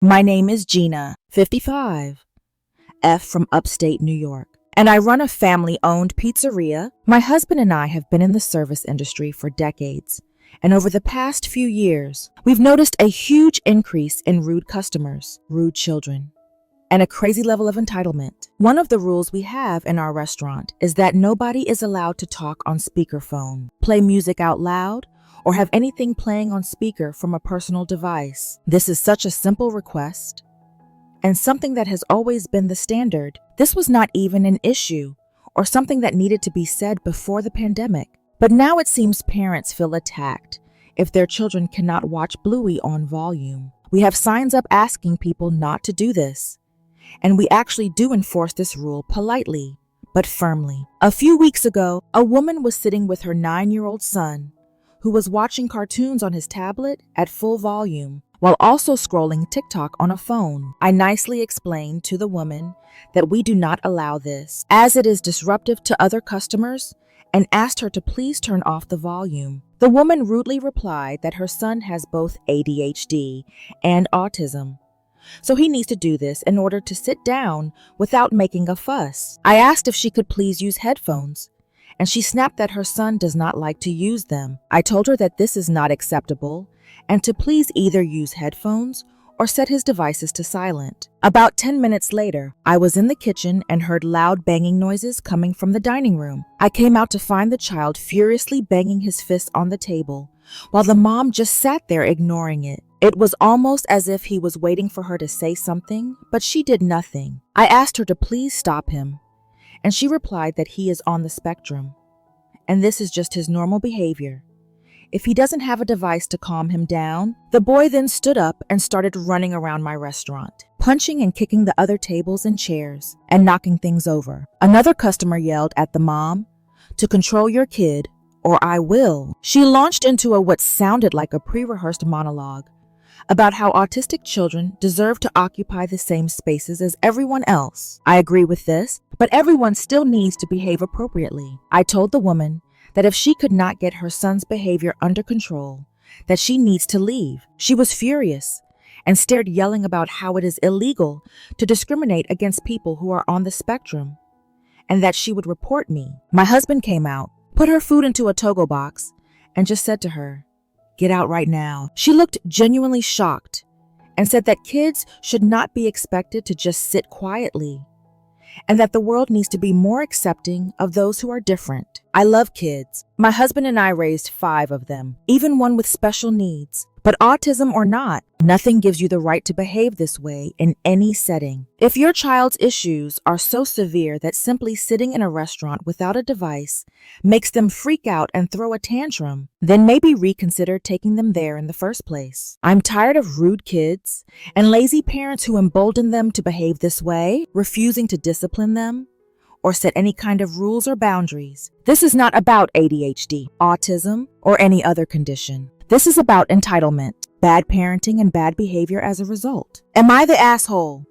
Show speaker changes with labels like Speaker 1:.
Speaker 1: My name is Gina, 55, F from upstate New York, and I run a family-owned pizzeria. My husband and I have been in the service industry for decades, and over the past few years, we've noticed a huge increase in rude customers, rude children, and a crazy level of entitlement. One of the rules we have in our restaurant is that nobody is allowed to talk on speakerphone, play music out loud, or have anything playing on speaker from a personal device. This is such a simple request, and something that has always been the standard. This was not even an issue or something that needed to be said before the pandemic. But now it seems parents feel attacked if their children cannot watch Bluey on volume. We have signs up asking people not to do this, and we actually do enforce this rule politely, but firmly. A few weeks ago, a woman was sitting with her 9-year-old son, who was watching cartoons on his tablet at full volume while also scrolling TikTok on a phone. I nicely explained to the woman that we do not allow this, as it is disruptive to other customers, and asked her to please turn off the volume. The woman rudely replied that her son has both ADHD and autism, so he needs to do this in order to sit down without making a fuss. I asked if she could please use headphones, and she snapped that her son does not like to use them. I told her that this is not acceptable and to please either use headphones or set his devices to silent. About 10 minutes later, I was in the kitchen and heard loud banging noises coming from the dining room. I came out to find the child furiously banging his fist on the table, while the mom just sat there ignoring it. It was almost as if he was waiting for her to say something, but she did nothing. I asked her to please stop him, and she replied that he is on the spectrum, and this is just his normal behavior. If he doesn't have a device to calm him down. The boy then stood up and started running around my restaurant, punching and kicking the other tables and chairs, and knocking things over. Another customer yelled at the mom to control your kid, or I will. She launched into what sounded like a pre-rehearsed monologue about how autistic children deserve to occupy the same spaces as everyone else. I agree with this, but everyone still needs to behave appropriately. I told the woman that if she could not get her son's behavior under control, that she needs to leave. She was furious and stared, yelling about how it is illegal to discriminate against people who are on the spectrum, and that she would report me. My husband came out, put her food into a Togo box, and just said to her, "Get out right now." She looked genuinely shocked and said that kids should not be expected to just sit quietly, and that the world needs to be more accepting of those who are different. I love kids. My husband and I raised 5 of them, even one with special needs. But autism or not, nothing gives you the right to behave this way in any setting. If your child's issues are so severe that simply sitting in a restaurant without a device makes them freak out and throw a tantrum, then maybe reconsider taking them there in the first place. I'm tired of rude kids and lazy parents who embolden them to behave this way, refusing to discipline them or set any kind of rules or boundaries. This is not about ADHD, autism, or any other condition. This is about entitlement, bad parenting, and bad behavior as a result. Am I the asshole?